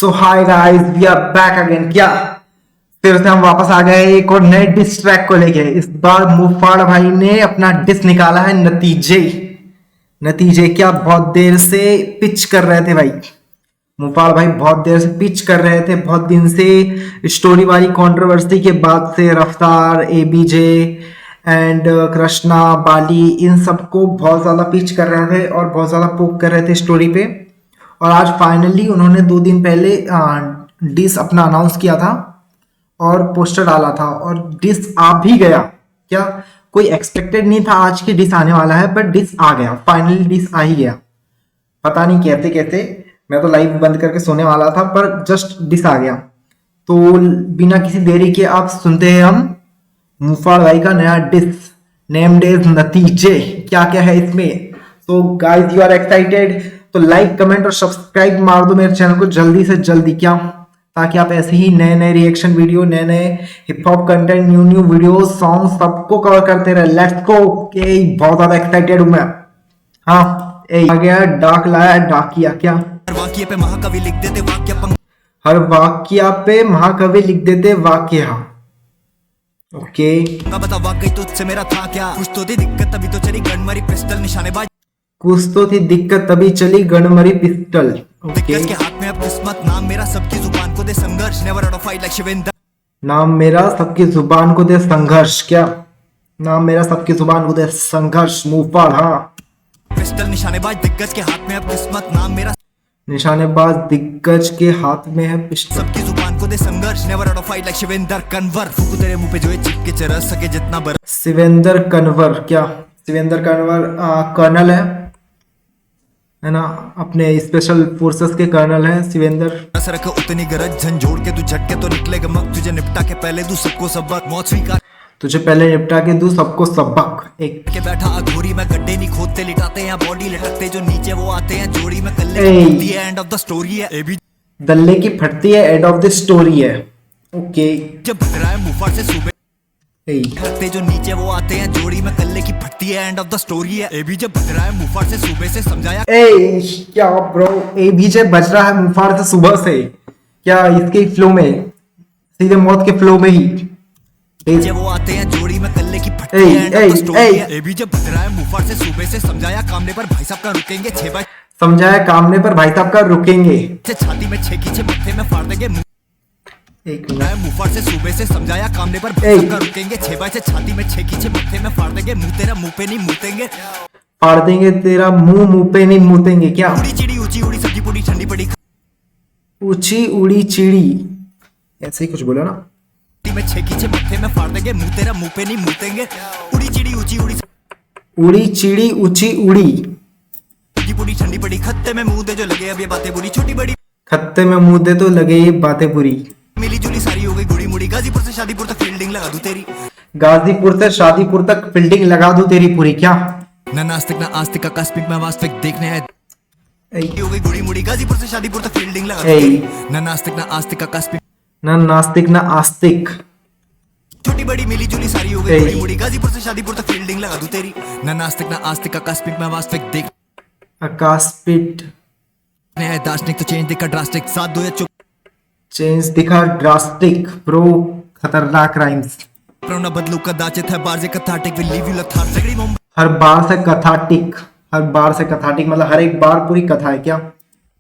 So hi guys, we are back again. क्या फिर से हम वापस आ गए एक और नए डिस ट्रैक को लेके। इस बार मुफाड़ भाई ने अपना डिस निकाला है नतीजे। नतीजे क्या बहुत देर से पिच कर रहे थे भाई। मुफाड़ भाई बहुत देर से पिच कर रहे थे, बहुत दिन से स्टोरी वाली कंट्रोवर्सी के बाद से रफ्तार, एबीजे एंड कृष्णा, बाली, इन सबको बहुत ज्यादा पिच कर रहे थे और बहुत ज्यादा पोक कर रहे थे स्टोरी पे। और आज फाइनली उन्होंने 2 दिन पहले डिस अपना अनाउंस किया था और पोस्टर डाला था और डिस आ भी गया। क्या कोई एक्सपेक्टेड नहीं था आज की डिस आने वाला है, पर डिस आ गया, फाइनली डिस आ ही गया। पता नहीं कहते कहते मैं तो लाइव बंद करके सोने वाला था, पर जस्ट डिस आ गया। तो बिना किसी देरी के आप सुनते हैं हम मुफाड़ भाई का नया डिस नेम्ड इज नतीजे। क्या क्या है इसमें? तो गाइस यू आर एक्साइटेड तो लाइक, कमेंट और सब्सक्राइब मार दो मेरे चैनल को जल्दी से जल्दी। क्या ताकि आप ऐसे ही नए नए रिएक्शन वीडियो, नए नए hip hop content, new new video, song सबको कवर करते रहे। Let's go. बहुत ज्यादा एक्साइटेड हूं मैं। हाँ आ गया डाक, लाया डाकिया। क्या हर वाक्य पे महाकवि लिख देते वाक्य हर वाक्य पे महाकवि लिख देते वाक्य। ओके बता वाकई तुझसे मेरा था क्या? कुछ तो थी दिक्कत तभी तो चली गनमरी पिस्टल निशानेबाज। कुछ तो थी दिक्कत तभी चली गणमरी पिस्टल। दिग्गज के हाथ में अब किस्मत, नाम मेरा सबकी जुबान को दे संघर्ष। Never out of fight like Shivendra. नाम मेरा सबकी जुबान को दे संघर्ष। क्या नाम मेरा सबकी जुबान को दे संघर्ष। मुफाड़ हाँ। पिस्टल निशानेबाज दिग्गज के हाथ में अब किस्मत, नाम मेरा निशानेबाज दिग्गज के हाथ में है पिस्टल। सबकी जुबान को दे संघर्ष। Never out of fight like Shivendra Kanwar. फूकू तेरे मुंह पे जो है चिपके चरस सके जितना बर। शिवेंद्र कन्वर। क्या शिवेंद्र कन्वर कर्नल है ना, अपने स्पेशल फोर्सेस के कर्नल हैं शिवेंद्र। रख उतनी गरज झंझोड़ के तू झटके तो निकलेगा मग। तुझे निपटा के पहले दू सबको सबक। मौत स्वीकार तुझे पहले निपटा के दू सबको सबक। एक के बैठा अघोरी में गड्ढे नहीं खोदते लिटाते हैं बॉडी लटकते जो नीचे वो आते हैं जोड़ी में कल्ले की एंड ऑफ द स्टोरी है। ए भी दल्ले की फटती है, एंड ऑफ द स्टोरी है। ओके जब भग रहा है मुफाड़ से सूबे लटकते जो नीचे वो आते हैं जोड़ी में कल्ले की फटती है एंड ऑफ द स्टोरी है। ए भी जब भग रहा है मुफाड़ से सूबे से समझाया। क्या ब्रो, ए भी जब बज रहा है मुफाड़ से सुबह से। क्या इसके फ्लो में, सीधे मौत के फ्लो में ही नीचे वो आते हैं जोड़ी में कल्ले की फटती है एंड ऑफ द स्टोरी है। ए भी जब भग रहा है मुफाड़ से सूबे से समझाया कामने पर भाई साहब का रुकेंगे 6 बार। समझाया कामने पर भाई साहब का रुकेंगे। छाती में 6 खींचे मत्थे में फाड़ देंगे। एक मिनट। मुफाड़ से सूबे से समझाया कामने पर भाई साहब का रुकेंगे 6 बार से छाती में 6 खींचे मत्थे में फाड़ देंगे। मुंह तेरा मुंह पे नहीं मुतेंगे। फाड़ देंगे तेरा मुंह पे नहीं मुतेंगे। क्या उड़ी चिड़ी ऊंची उड़ी सब्जी पूरी ठंडी पड़ी। ऊंची उड़ी चिड़ी, ऐसे ही कुछ बोला ना। में 6 खींचे मत्थे में फाड़ देंगे। मुंह तेरा मुंह पे नहीं मुतेंगे। उड़ी चिड़ी ऊंची उड़ी उड़ी चिड़ी ऊंची उड़ी सब्जी पूरी ठंडी पड़ी। खत्ते में मुंह दे जो लगे अब ये बातें बुरी छोटी बड़ी। खत्ते में मुंह दे तो लगे ये बातें बुरी। मिली जुली सारी हो गई गुड़ी मुड़ी। गाजीपुर से शादीपुर तक फील्डिंग लगा दूं तेरी। गाजीपुर से शादीपुर तक फील्डिंग लगा दूं तेरी पूरी। क्या ना नास्तिक ना आस्तिक का कास्पिक में वास्तविक देखने आए हो गई गुड़ी मुड़ी। गाजीपुर से शादीपुर तक फील्डिंग लगा दूं तेरी। ना नास्तिक ना आस्तिक का कास्पिक ना नास्तिक ना आस्तिक। छोटी बड़ी मिली जुली सारी हो गई गुड़ी मुड़ी। गाजीपुर से शादीपुर तक फील्डिंग लगा दूं तेरी। ना नास्तिक ना आस्तिक का कास्पिक में वास्तविक देख आकाशपीठ नया दार्शनिक तो चेंज दिखा ड्रास्टिक। साथ दो या चुप चेंज दिखा ड्रास्टिक। ब्रो खतरनाक राइम्स। प्रोना बदलू कदाचित है बार से cathartic will leave you lethargic. सगड़ी मुंबई हर बार से कथाटिक, हर बार से कथाटिक मतलब हर एक बार पूरी कथा है। क्या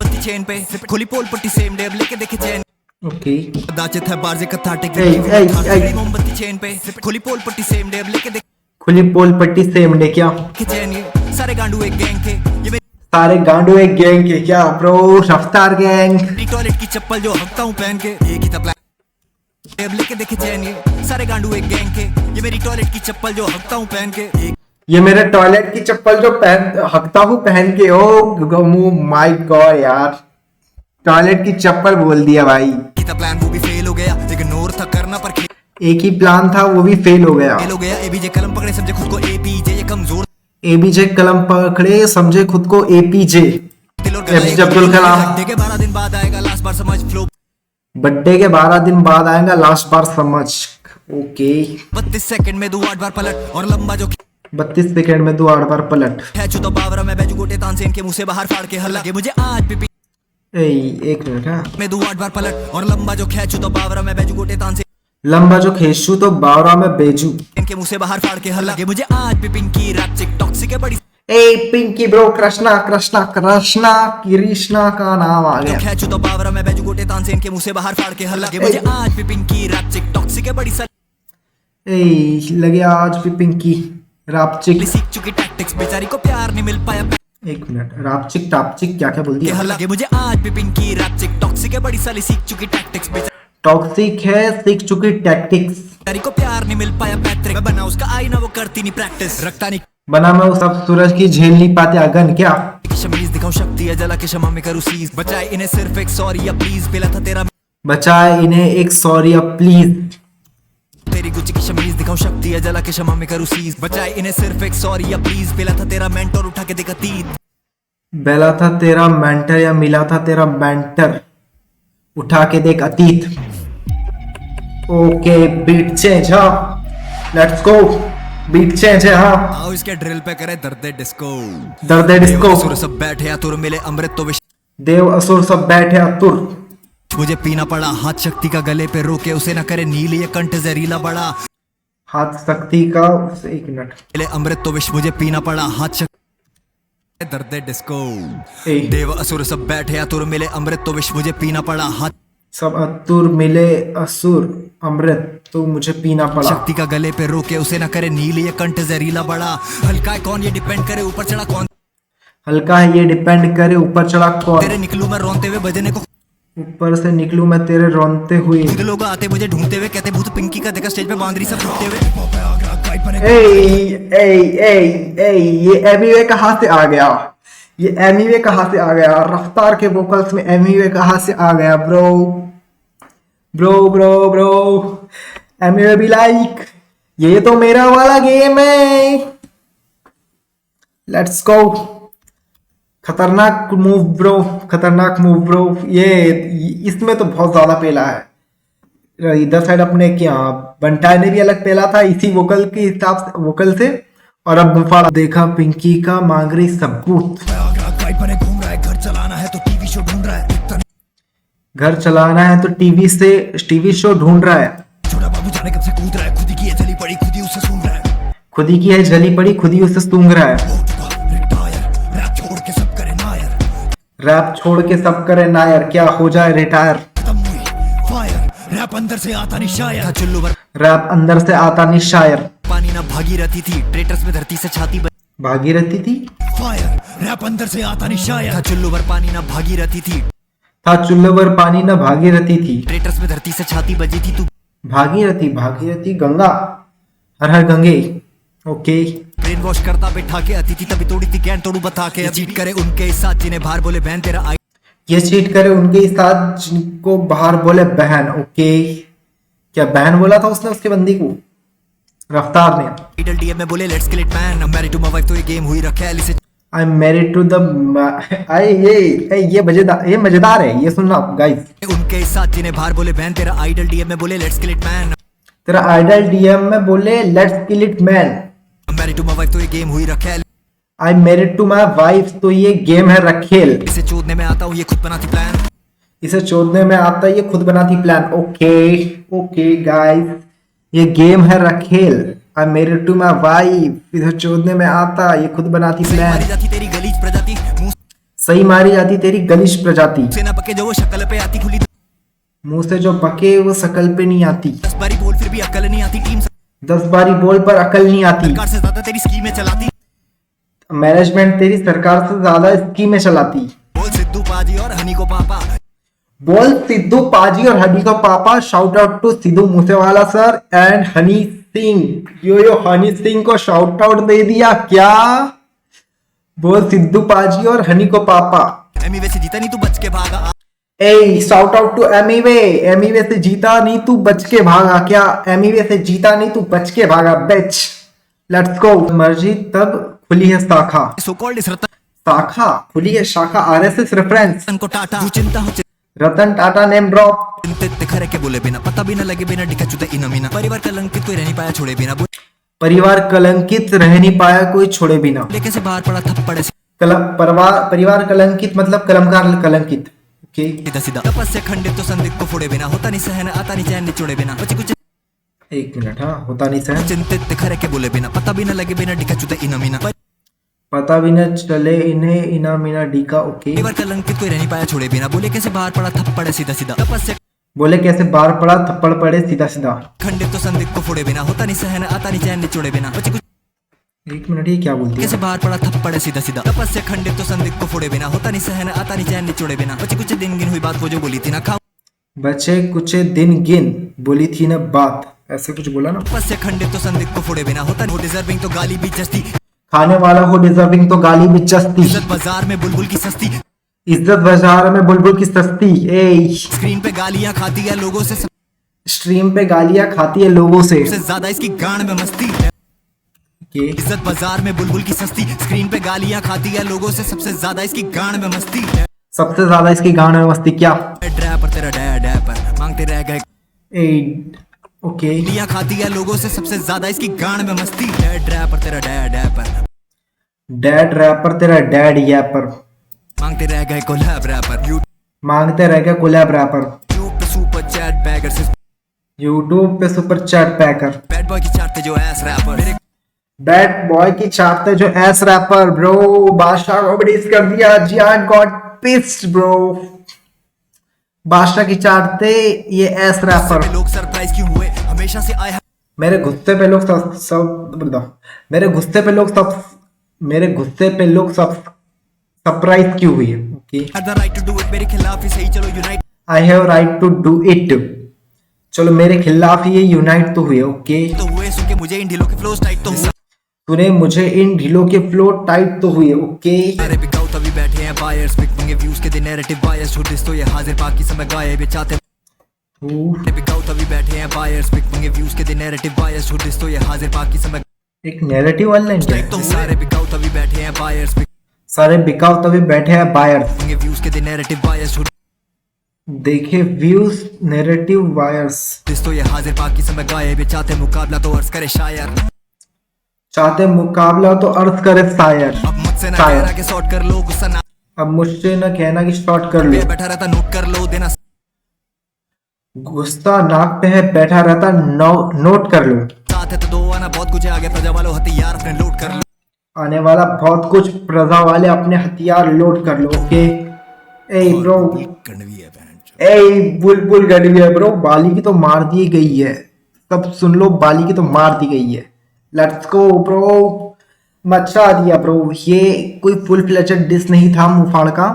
पत्ती चेन पे खुली पोल पट्टी सेम डे अब लेके देखे चैन। ओके कदाचित है बार से cathartic will leave you lethargic. सगड़ी मोमबत्ती चेन पे खुली पोल पट्टी सेम डे अब लेके देखे खुली पोल पट्टी सेम डे। क्या चैन ये सारे गांडू एक गैंग थे। ये सारे गांडू एक गैंग के। क्या ब्रो रफ्तार गैंग। मेरी टॉयलेट की चप्पल जो हकता हूँ पहन के एक ही तबला टेब लेके देखे चैन ये सारे गांडू एक गैंग के। ये मेरी टॉयलेट की चप्पल जो हकता हूँ पहन के एक ये मेरे टॉयलेट की चप्पल जो हकता हूँ पहन के। ओ माय गॉड यार, टॉयलेट की चप्पल बोल दिया भाई। प्लान वो भी फेल हो गया। इग्नोर था करना पर एक ही प्लान था वो भी फेल हो गया। एबीजे कलम पकड़े समझे खुद को एपीजे ये कमजोर। एबीजे कलम पकड़े समझे खुद को APJ. APJ Abdul Kalam. Birthday के 12 दिन बाद आएगा लास्ट बार समझ फ्लो। बर्थडे के 12 दिन बाद आएगा लास्ट बार समझ। ओके 32 सेकंड में दो 8 बार पलट और लंबा जो 32 सेकंड में 2 8 बार पलट है। चुतो बावरा में बैजू गोटे तानसेन के मुंह से बाहर फाड़ के हल्ला। मुझे आज भी ए, एक मिनट हाँ। मैं दो 8 बार पलट और लंबा जो खींचू तो बावरा में बैजू गोटे तान से लंबा जो खींचू तो बावरा में बेजू। इनके मुंह से बाहर फाड़ के हल लगे मुझे आज भी पिंकी रैप चिक टॉक्सिक है बड़ी ए पिंकी ब्रो, कृष्णा कृष्णा कृष्णा कृष्णा का नाम आ जो गया। खींचू तो बावरा में बैजू गोटे तान से इनके मुंह से बाहर फाड़ के हल लगे मुझे आज भी पिंकी रैप चिक टॉक्सिक है बड़ी ए लगे आज भी पिंकी रापचिक। सीख चुकी टैक्टिक्स बेचारी को प्यार नहीं मिल पाया एक मिनट, रापचिक टापचिक क्या क्या बोल के दिया? हल लगे मुझे आज भी पिंकी रैप चिक टॉक्सिक है बड़ी साली सीख चुकी टैक्टिक्स टॉक्सिक है, सीख चुकी टैक्टिक्स। बेचारी को प्यार नहीं मिल पाया पैट्रिक मैं बना उसका आईना वो करती नहीं प्रैक्टिस रखता नहीं बना मैं उस अब सूरज की झेल नहीं पाते अगन क्या? शमीज दिखाऊं शक्ति है जला के क्षमा में करूं सीज बचाए इन्हें सिर्फ एक सॉरी या प्लीज पेला था तेरा बचाए इन्हें एक सॉरी अब प्लीज। तेरी गुच्ची की शमीज दिखाऊं शक्ति है जला के क्षमा में करूं सीज बचाए इन्हें सिर्फ एक सॉरी या प्लीज पेला था तेरा मेंटोर उठा के देखा तीत बेला था तेरा मेंटर या मिला था तेरा मेंटर, उठा के देख अतीत। ओके बीट चेंज, हाँ लेट्स गो, बीट चेंज है हाँ। आओ इसके ड्रिल पे करे दर्द डिस्को दर्द डिस्को। सुर सब बैठे या तुर मिले अमृत तो विश देव असुर सब बैठे अतुर। मुझे पीना पड़ा हाथ शक्ति का गले पे रोके उसे न करे नील ये कंठ जहरीला बड़ा हाथ शक्ति का, एक मिनट, मिले अमृत तो विश मुझे पीना पड़ा हाथ शक्ति दर्द डिस्को ए। देव असुर सब बैठे या तुर मिले अमृत तो विश मुझे पीना पड़ा हाथ सब अतुर मिले असुर अमृत तो मुझे पीना पड़ा। शक्ति का गले पे रोके उसे न करे नील ये कंठ जहरीला बड़ा हल्का है कौन ये डिपेंड करे ऊपर चढ़ा कौन हल्का है ये डिपेंड करे ऊपर चढ़ा कौन। तेरे निकलू मैं रोते हुए बजने को ऊपर से निकलूं मैं तेरे रोनते हुए। खुद लोग आते मुझे ढूंढते हुए कहते भूत पिंकी का देखा स्टेज पे बांदरी सब ढूंढते हुए ए ए ए ए ये एमीवे कहाँ से आ गया? ये एमीवे कहाँ से आ गया? रफ्तार के वोकल्स में एमीवे कहाँ से आ गया? Bro bro bro bro Emiway भी लाइक ये तो मेरा वाला गेम है। Let's go. खतरनाक मूव ब्रो, खतरनाक मूव ब्रो। ये इसमें तो बहुत ज्यादा पेला है। इधर साइड अपने क्या बंटाई ने भी अलग पेला था इसी वोकल के हिसाब से, वोकल से। और अब मुफाड़ा देखा पिंकी का मांग रही सबूत। घूम रहा है घर चलाना है तो टीवी शो ढूंढ रहा है घर चलाना है तो टीवी शो ढूंढ रहा है। छोटा बाबू जाने कब से कूद रहा है खुद की है जली पड़ी खुद ही उसे सूंघ रहा है खुद ही की है जली पड़ी खुद ही उसे सूंघ रहा है। रैप छोड़ के सब करे नायर रैप छोड़ के सब करे नायर, क्या हो जाए रिटायर। खत्म हुई फायर रैप अंदर से आता नहीं शायर चुल्लू भर रैप अंदर से आता नहीं शायर। पानी ना भागीरथी थी ट्रेटर्स में धरती से छाती भागीरथी थी। फायर रैप अंदर से आता नहीं शायर चुल्लू भर पानी ना भागीरथी थी था चुल्लू भर पानी न भागीरथी थी। ट्रेटर्स में धरती से छाती बजी थी तू भागीरथी भागीरथी गंगा, हर हर गंगे। ओके ब्रेन वॉश करता बैठा के अतिथि तभी तोड़ी थी ज्ञान तोड़ू बता के चीट करे उनके साथ जिन्हें बाहर बोले बहन तेरा आई ये चीट करे उनके साथ जिनको बाहर बोले बहन। ओके क्या बहन बोला था उसने उसके बंदी को रफ्तार ने? आइडल डीएम में बोले let's kill it man I'm married to my wife तो ये गेम हुई रखेल इसे I am married to the आई ये मजेदार है, ये सुनना गाइस। उनके साथ जिन्हें बाहर बोले बहन तेरा आइडल डीएम में बोले लेट्स किल इट मैन तेरा आइडल डीएम में बोले let's kill it man. I'm married to my wife तो ये गेम हुई रखेल I am married to my wife तो ये गेम है रखेल। इसे चोदने में आता हूँ ये खुद बनाती प्लान इसे चोदने में आता ये खुद बनाती प्लान। ओके ओके गाइस ये गेम है रखेल। I am married to my wife इसे चोदने में आता ये खुद बनाती मारी प्लान। जाती तेरी गलीज प्रजाति मुंह सही मारी जाती तेरी गलिश प्रजाति। से ना पके जो वो शक्ल पे आती खुली मुंह से जो बके वो शकल पे नहीं आती। 10 बारी बोल फिर भी अकल नहीं आती टीम 10 बारी बोल पर अकल नहीं आती। सरकार से ज्यादा तेरी स्कीमें चलाती मैनेजमेंट तेरी सरकार से ज्यादा स्कीमें चलाती। बोल सिद्धू पाजी और हनी को पापा बोल सिद्धू पाजी और हनी का पापा। Shout out to Sidhu Moosewala sir and Honey Singh. Yo Honey Singh को शाउट आउट दे दिया क्या? बोल सिद्धू पाजी और हनी को पापा। एमी वैसे जीता नहीं तू बच के भागा a shout out to Emiway से जीता नहीं तू बच के भागा क्या? एमीवे से जीता नहीं तू बच के भागा बेच। Let's go. मर्जी तब खुली है शाखा। सो कॉल्ड इस शाखा खुली है शाखा आरएसएस रेफरेंस। रतन को टाटा तू चिंता हो रतन टाटा नेम ड्रॉप। चिंतित खरे के बोले बिना पता भी न लगे बिना डिका चुते इना मीना परिवार कलंकित कोई रह नहीं पाया छोड़े बिना परिवार कलंकित रह नहीं पाया कोई छोड़े बिना। लेके से बाहर पड़ा थप्पड़ से परिवार कलंकित मतलब कलमकार कलंकित। ओके सीधा सीधा तपस्या खंडित तो संदिग्ध को फोड़े बिना होता नहीं सहन आता नहीं चैन निचोड़े बिना बचे कुछ एक मिनट, हाँ होता नहीं सर, चिंतित खरे के बोले बिना पता भी न लगे बिना डिका चुते इना मीना पता भी न चले इन्हें इना मीना डीका। ओके एक बार कलंकित कोई रह नहीं पाया छोड़े बिना बोले कैसे बाहर पड़ा थप्पड़ सीधा सीधा तपस्या बोले कैसे बार पड़ा थप्पड़ पड़े सीधा सीधा। खंडित तो संदिग्ध को फोड़े बिना होता नहीं सहन आता नहीं चैन निचोड़े बिना बचे कुछ एक मिनट, ये क्या बोलती है? कैसे बाहर पड़ा थप्पड़ सीधा सीधा तपस्या खंडित तो संदिग्ध को फोड़े बिना होता नहीं सहन आता नहीं चैन निचोड़े बिना बचे कुछ दिन गिन हुई बात वो जो बोली थी ना खाओ बचे कुछ दिन गिन बोली थी ना बात, ऐसे कुछ बोला ना। तपस्या खंडित तो संदिग्ध को फोड़े बिना होता नहीं डिजर्विंग तो गाली भी जस्ती खाने वाला हो डिजर्विंग तो गाली भी जस्ती, इज्जत बाजार में बुलबुल की सस्ती इज्जत बाजार में बुलबुल की सस्ती। ए स्क्रीन पे गालियां खाती है लोगों से स्ट्रीम पे गालियां खाती है लोगों से। सबसे ज्यादा इसकी गांड में मस्ती के इज्जत बाजार में बुलबुल की सस्ती स्क्रीन पे गालियां खाती है लोगों से सबसे ज्यादा इसकी गांड में मस्ती सबसे ज्यादा इसकी गांड में मस्ती क्या? ड्रैपर तेरा डैपर मांगते रह गए ए ओके गालियां खाती है लोगों से सबसे ज्यादा इसकी गांड में मस्ती ड्रैपर तेरा डैपर डैड रैपर तेरा डैड यैपर मांगते रह गए कोलैब रैपर मांगते रह गए कोलैब रैपर। यूट्यूब पे सुपर चैट बैगर से यूट्यूब पे सुपर चैट पैकर बैड बॉय की चाटते जो एस रैपर मेरे बैड बॉय की चाहते जो एस रैपर ब्रो बादशाह को डिस कर दिया जी आई गॉट पिस्ड ब्रो। बादशाह की चाहते ये एस रैपर। लोग सरप्राइज क्यों हुए हमेशा से आए मेरे गुस्से पे लोग सब मेरे गुस्से पे लोग सब मेरे गुस्से पे लोग सब सरप्राइज क्यों हुई? Okay have the right to do it मेरे खिलाफ ही सही चलो unite I have right to do it, चलो मेरे खिलाफ ये यूनाइट तो हुए। ओके तो हुए सुन के मुझे इन ढीलों के फ्लोस टाइट तो हुआ तूने मुझे इन ढीलों के फ्लो टाइट तो हुए। ओके अरे बिकाऊ तभी बैठे हैं बायर्स बिक मंगे व्यूज के दिन नैरेटिव बायर्स छूट तो ये हाजिर बाकी समय गाये बेचाते अरे बिकाऊ तभी बैठे हैं बायर्स बिक मंगे व्यूज के दिन नैरेटिव बायर्स छूट तो ये हाजिर बाकी समय एक नैरेटिव वाला क्या है? तो सारे बिकाऊ तभी बैठे हैं बायर्स बिक सारे बिकाऊ तभी बैठे हैं बायर्स मंगे व्यूज के दिन नैरेटिव बायर्स छूट देखे व्यूज नैरेटिव बायर्स तो ये हाजिर बाकी समय गाये बेचाते मुकाबला तो अर्ज करे शायर चाहते मुकाबला तो अर्थ करे शायर। अब मुझसे ना कहना कि शॉर्ट कर लो गुस्सा ना अब मुझसे न कहना कि शॉर्ट कर लो, बैठा रहता नोट कर लो देना गुस्सा नाक पे है बैठा रहता नोट कर लो। साथ है तो दो आना बहुत कुछ है आगे प्रजा वालों हथियार अपने लोड कर लो आने वाला बहुत कुछ प्रजा वाले अपने हथियार लोड कर लो। ओके ए ब्रो कड़वी है बहन ए बुलबुल गड़वी है ब्रो, बाली की तो मार दी गई है, सब सुन लो बाली की तो मार दी गई है। लेट्स गो ब्रो मचा दिया ब्रो। ये कोई फुल फ्लेजेड डिस नहीं था मुफाड़ का,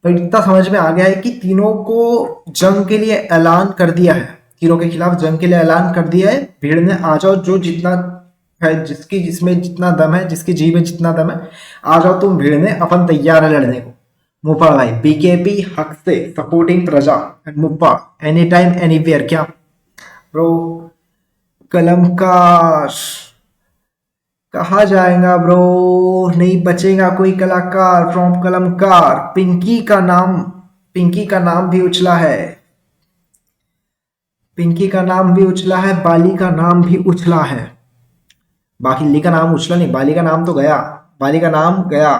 पर इतना समझ में आ गया है कि तीनों को जंग के लिए ऐलान कर दिया है, तीनों के खिलाफ जंग के लिए ऐलान कर दिया है। भीड़ में आ जाओ, जो जितना है जिसकी जिसमें जितना दम है, जिसकी जी में जितना दम है आ जाओ तुम भीड़ में, अपन तैयार है लड़ने को। मुफाड़ भाई बीकेपी हक से सपोर्टिंग प्रजा and Muhfaad any time anywhere. क्या ब्रो कलमकार कहा जाएगा ब्रो, नहीं बचेगा कोई कलाकार फ्रॉम कलमकार। पिंकी का नाम भी उछला है, पिंकी का नाम भी उछला है, बाली का नाम भी उछला है। बाकी ली का नाम उछला नहीं, बाली का नाम तो गया, बाली का नाम गया,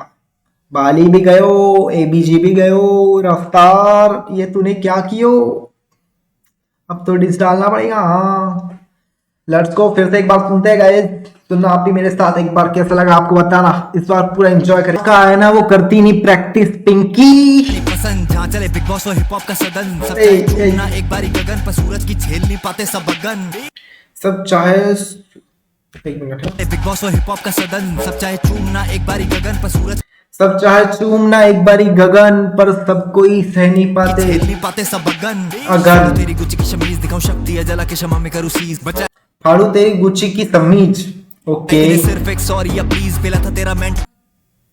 बाली भी गयो, एबीजी भी गयो, रफ्तार ये तूने क्या कियो, अब तो डिस डालना पड़ेगा। हाँ लेट्स गो, फिर से एक बार सुनते हैं गाइस, सुनना आप भी मेरे साथ एक बार, कैसा लगा आपको बताना, इस बार पूरा एंजॉय करें। का है ना वो करती नहीं प्रैक्टिस पिंकी पसंद जहाँ चले बिग बॉस और हिप हॉप का सदन सब चाहे चूमना एक बारी गगन पर सूरज की झेल नहीं पाते सब बगन सब चाहे एक मिनट बिग बॉस और हिप हॉप का सदन सब चाहे चूमना एक बारी गगन पर सूरज सब चाहे चूमना एक बारी गगन पर सब कोई सह नहीं पाते झेल नहीं पाते सब बगन अगर तेरी गुच्ची की शमीज दिखाऊं शक्ति है जला के क्षमा में करूं सीज बचा फाड़ू तेरी गुच्ची की समीज। ओके सिर्फ एक सॉरी या प्लीज मिला था तेरा मेंट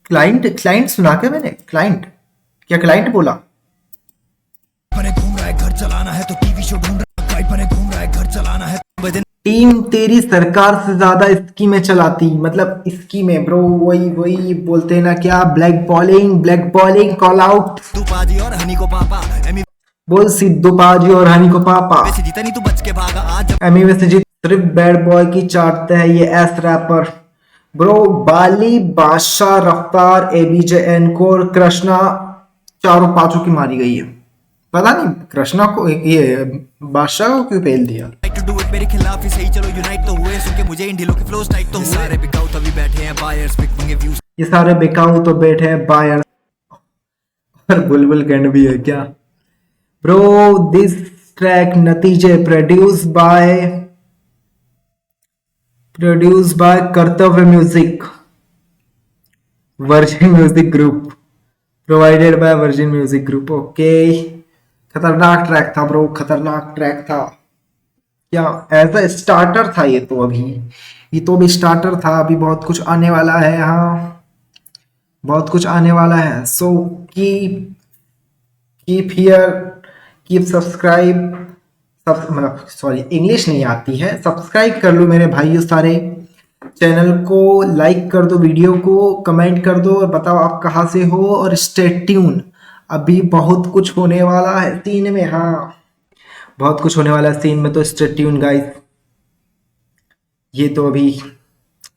क्लाइंट सुना के मैंने, क्लाइंट क्या क्लाइंट बोला? बने घूम रहा है घर चलाना है तो टीवी शो ढूंढ रहा है बने घूम रहा है घर चलाना है बजन टीम तेरी सरकार से ज्यादा इसकी में चलाती, मतलब इसकी में ब्रो वही बोलते हैं ना क्या, ब्लैक बॉलिंग कॉल आउट तू पाजी और हनी को पापा एमी बोल सिद्धू पाजी और हनी को पापा वैसे जीता नहीं तू बच के भागा आज एमी वैसे जीत। सिर्फ बैड बॉय की चाटते हैं ये एस रैपर ब्रो, बाली बादशाह रफ्तार एबीजे एनकोर कृष्णा चारों पांचों की मारी गई है। पता नहीं कृष्णा को ये बादशाह को क्यों पेल दिया। to do it मेरे खिलाफ ही सही, चलो यूनाइट तो हुए, सुन के मुझे इन ढीलों के फ्लोस टाइट तो हुए। सारे बिकाऊ तभी बैठे हैं बायर्स, बिक मंगे व्यूज। ये सारे बिकाऊ तो बैठे हैं बायर्स। और बुलबुल गंड भी है क्या ब्रो। दिस ट्रैक नतीजे प्रोड्यूस बाय कर्तव्य music, virgin music group, provided by virgin music group. Okay, खतरनाक ट्रैक था ब्रो, खतरनाक ट्रैक था। क्या एज अ स्टार्टर था ये तो अभी स्टार्टर था। अभी बहुत कुछ आने वाला है यहाँ, बहुत कुछ आने वाला है। So keep here, keep subscribe, मतलब सॉरी इंग्लिश नहीं आती है। सब्सक्राइब कर लो मेरे भाइयों सारे, चैनल को लाइक कर दो, वीडियो को कमेंट कर दो और बताओ आप कहाँ से हो। और स्टे ट्यून, अभी बहुत कुछ होने वाला है सीन में। हाँ, बहुत कुछ होने वाला है सीन में, तो स्टे ट्यून गाइस। ये तो अभी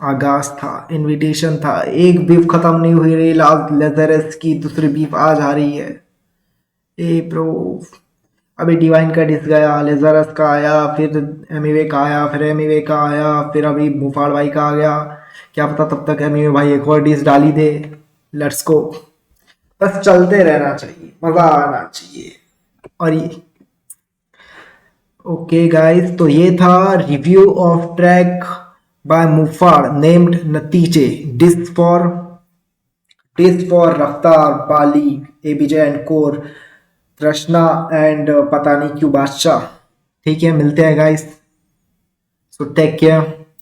आगाज था, इनविटेशन था। एक बीफ खत्म नहीं हुई रही लेजरस की, दूसरी बीफ आज आ रही है। ए प्रो, अभी डिवाइन का डिस गया, लेजरस का आया, फिर एमिवे का आया, फिर एमिवे का आया, फिर अभी मुफाड़ भाई का आ गया। क्या पता तब तक एमिवे भाई एक और डिस डाली दे। लेट्स गो, बस चलते रहना चाहिए, मजा आना चाहिए। और ये ओके गाइस, तो ये था review of track by Muhfaad named Natije, diss for Raftaar, Bali, ABJ and Kaur, Trishna and पता नहीं क्यों बादशाह। ठीक है, मिलते हैं गाइस, सो टेक केयर।